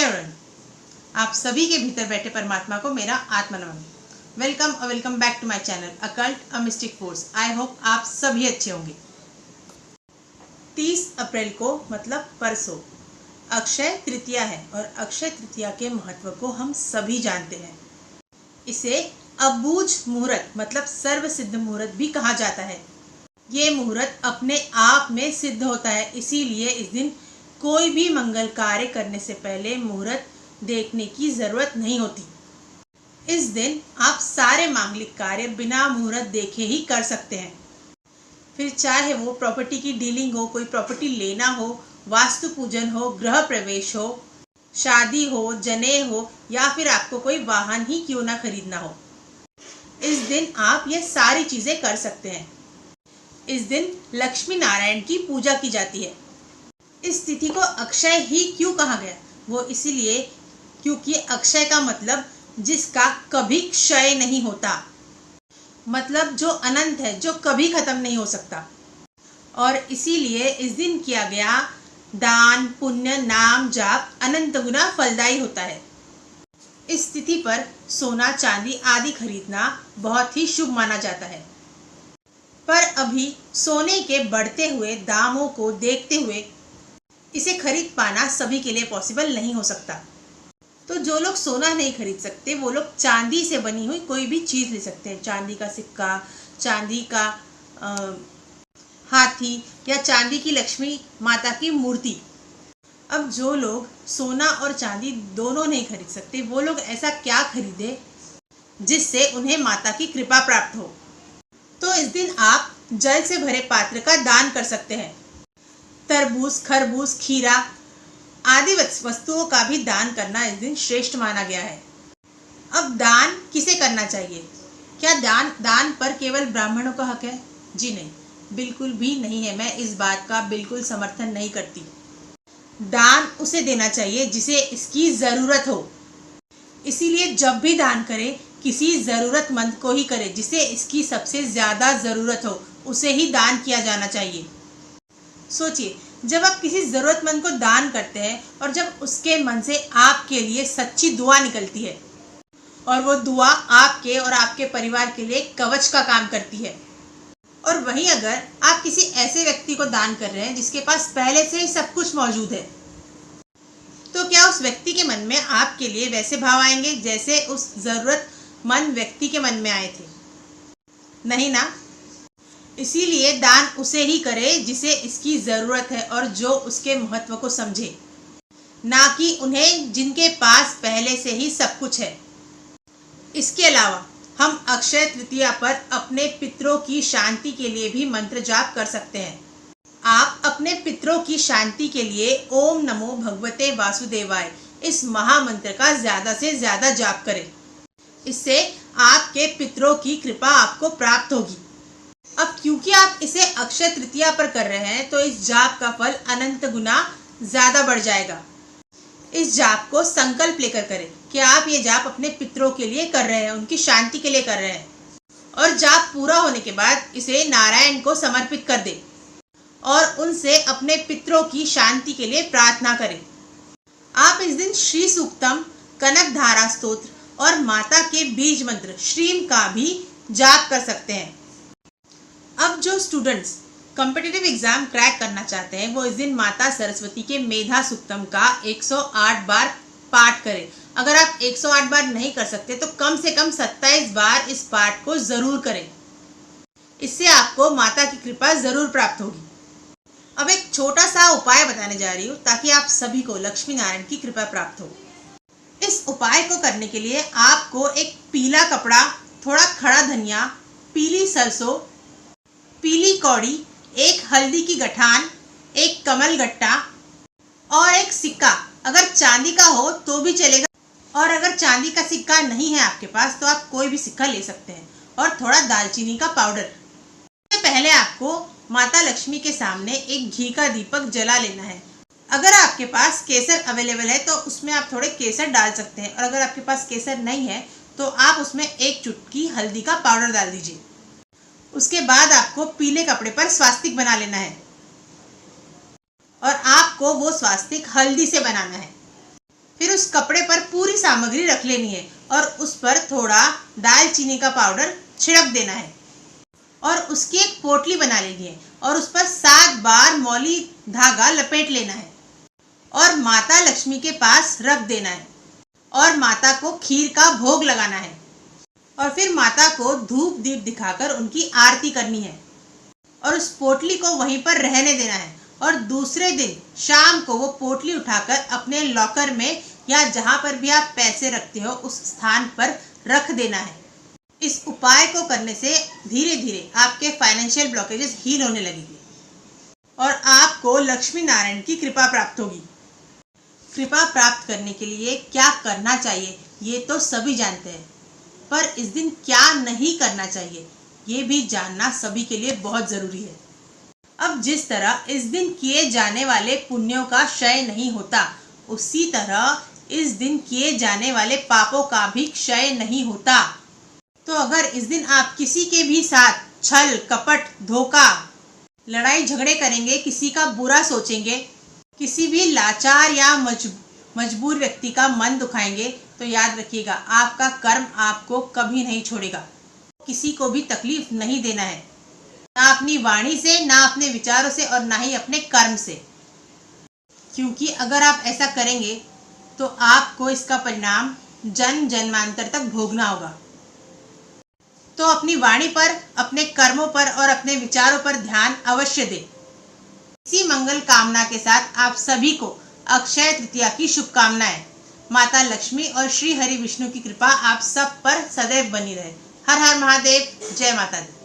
Everyone, आप सभी के भीतर बैठे परमात्मा को मेरा आत्मा नमन। Welcome back to my channel occult a mystic force. I hope आप सभी अच्छे होंगे। 30 अप्रैल को मतलब परसों अक्षय तृतीया है और अक्षय तृतीया के महत्व को हम सभी जानते हैं। इसे अबूझ मुहूर्त मतलब सर्व सिद्ध मुहूर्त भी कहा जाता है। ये मुहूर्त अपने आप में सिद्ध होता है, इसीलिए इस दिन कोई भी मंगल कार्य करने से पहले मुहूर्त देखने की जरूरत नहीं होती। इस दिन आप सारे मांगलिक कार्य बिना मुहूर्त देखे ही कर सकते हैं। फिर चाहे वो प्रॉपर्टी की डीलिंग हो, कोई प्रॉपर्टी लेना हो, वास्तु पूजन हो, गृह प्रवेश हो, शादी हो, जनेह हो या फिर आपको कोई वाहन ही क्यों ना खरीदना हो, इस दिन आप ये सारी चीजें कर सकते हैं। इस दिन लक्ष्मी नारायण की पूजा की जाती है। इस तिथि को अक्षय ही क्यों कहा गया? वो इसीलिए क्योंकि अक्षय का मतलब जिसका कभी क्षय नहीं होता, मतलब जो अनंत है, जो कभी खत्म नहीं हो सकता। और इसीलिए इस दिन किया गया दान, पुण्य, नाम जाप अनंत गुना फलदायी होता है। इस तिथि पर सोना, चांदी आदि खरीदना बहुत ही शुभ माना जाता है। पर अभी सोने के बढ़ते हुए दामों को देखते हुए इसे खरीद पाना सभी के लिए पॉसिबल नहीं हो सकता। तो जो लोग सोना नहीं खरीद सकते वो लोग चांदी से बनी हुई कोई भी चीज़ ले सकते हैं। चांदी का सिक्का, चांदी का हाथी या चांदी की लक्ष्मी माता की मूर्ति। अब जो लोग सोना और चांदी दोनों नहीं खरीद सकते वो लोग ऐसा क्या खरीदे जिससे उन्हें माता की कृपा प्राप्त हो? तो इस दिन आप जल से भरे पात्र का दान कर सकते हैं। तरबूज, खरबूज, खीरा आदि वस्तुओं का भी दान करना इस दिन श्रेष्ठ माना गया है। अब दान किसे करना चाहिए? क्या दान पर केवल ब्राह्मणों का हक है? जी नहीं, बिल्कुल भी नहीं है। मैं इस बात का बिल्कुल समर्थन नहीं करती। दान उसे देना चाहिए जिसे इसकी ज़रूरत हो। इसीलिए जब भी दान करें किसी ज़रूरतमंद को ही करें, जिसे इसकी सबसे ज़्यादा ज़रूरत हो उसे ही दान किया जाना चाहिए। सोचिए, जब आप किसी ज़रूरतमंद को दान करते हैं और जब उसके मन से आपके लिए सच्ची दुआ निकलती है और वो दुआ आपके और आपके परिवार के लिए कवच का काम करती है। और वहीं अगर आप किसी ऐसे व्यक्ति को दान कर रहे हैं जिसके पास पहले से ही सब कुछ मौजूद है, तो क्या उस व्यक्ति के मन में आपके लिए वैसे भाव आएंगे जैसे उस ज़रूरतमंद व्यक्ति के मन में आए थे? नहीं ना। इसीलिए दान उसे ही करे जिसे इसकी ज़रूरत है और जो उसके महत्व को समझे, ना कि उन्हें जिनके पास पहले से ही सब कुछ है। इसके अलावा हम अक्षय तृतीया पर अपने पितरों की शांति के लिए भी मंत्र जाप कर सकते हैं। आप अपने पितरों की शांति के लिए ओम नमो भगवते वासुदेवाय इस महामंत्र का ज़्यादा से ज़्यादा जाप करें। इससे आपके पितरों की कृपा आपको प्राप्त होगी। अब क्योंकि आप इसे अक्षय तृतीया पर कर रहे हैं तो इस जाप का फल अनंत गुना ज़्यादा बढ़ जाएगा। इस जाप को संकल्प लेकर करें कि आप ये जाप अपने पितरों के लिए कर रहे हैं, उनकी शांति के लिए कर रहे हैं। और जाप पूरा होने के बाद इसे नारायण को समर्पित कर दें और उनसे अपने पितरों की शांति के लिए प्रार्थना करें। आप इस दिन श्री सूक्तम, कनक धारा स्तोत्र और माता के बीज मंत्र श्रीम का भी जाप कर सकते हैं। अब जो स्टूडेंट्स कॉम्पिटिटिव एग्जाम क्रैक करना चाहते हैं वो इस दिन माता सरस्वती के मेधा सूक्तम का 108 बार पाठ करें। अगर आप 108 बार नहीं कर सकते तो कम से कम 27 बार इस पाठ को जरूर करें। इससे आपको माता की कृपा जरूर प्राप्त होगी। अब एक छोटा सा उपाय बताने जा रही हूँ ताकि आप सभी को लक्ष्मी नारायण की कृपा प्राप्त हो। इस उपाय को करने के लिए आपको एक पीला कपड़ा, थोड़ा खड़ा धनिया, पीली सरसों, पीली कौड़ी, एक हल्दी की गठान, एक कमल गट्टा और एक सिक्का, अगर चांदी का हो तो भी चलेगा, और अगर चांदी का सिक्का नहीं है आपके पास तो आप कोई भी सिक्का ले सकते हैं, और थोड़ा दालचीनी का पाउडर। इससे पहले आपको माता लक्ष्मी के सामने एक घी का दीपक जला लेना है। अगर आपके पास केसर अवेलेबल है तो उसमें आप थोड़े केसर डाल सकते हैं, और अगर आपके पास केसर नहीं है तो आप उसमें एक चुटकी हल्दी का पाउडर डाल दीजिए। उसके बाद आपको पीले कपड़े पर स्वास्तिक बना लेना है और आपको वो स्वास्तिक हल्दी से बनाना है। फिर उस कपड़े पर पूरी सामग्री रख लेनी है और उस पर थोड़ा दालचीनी का पाउडर छिड़क देना है और उसकी एक पोटली बना लेनी है और उस पर 7 बार मौली धागा लपेट लेना है और माता लक्ष्मी के पास रख देना है और माता को खीर का भोग लगाना है और फिर माता को धूप दीप दिखाकर उनकी आरती करनी है और उस पोटली को वहीं पर रहने देना है और दूसरे दिन शाम को वो पोटली उठाकर अपने लॉकर में या जहां पर भी आप पैसे रखते हो उस स्थान पर रख देना है। इस उपाय को करने से धीरे धीरे आपके फाइनेंशियल ब्लॉकेजेस हील होने लगेंगे और आपको लक्ष्मी नारायण की कृपा प्राप्त होगी। कृपा प्राप्त करने के लिए क्या करना चाहिए ये तो सभी जानते हैं, पर इस दिन क्या नहीं करना चाहिए ये भी जानना सभी के लिए बहुत जरूरी है। अब जिस तरह इस दिन किए जाने वाले पुण्यों का क्षय नहीं होता, उसी तरह इस दिन किए जाने वाले पापों का भी क्षय नहीं होता। तो अगर इस दिन आप किसी के भी साथ छल कपट धोखा लड़ाई झगड़े करेंगे, किसी का बुरा सोचेंगे, किसी भी लाचार या मजबूर व्यक्ति का मन दुखाएंगे, तो याद रखिएगा आपका कर्म आपको कभी नहीं छोड़ेगा। किसी को भी तकलीफ नहीं देना है, ना अपनी वाणी से, ना अपने विचारों से और ना ही अपने कर्म से, क्योंकि अगर आप ऐसा करेंगे तो आपको इसका परिणाम जन्म जन्मांतर तक भोगना होगा। तो अपनी वाणी पर, अपने कर्मों पर और अपने विचारों पर ध्यान अवश्य दें। इसी मंगल कामना के साथ आप सभी को अक्षय तृतीया की शुभकामनाएं। माता लक्ष्मी और श्री हरि विष्णु की कृपा आप सब पर सदैव बनी रहे। हर हर महादेव, जय माता दी।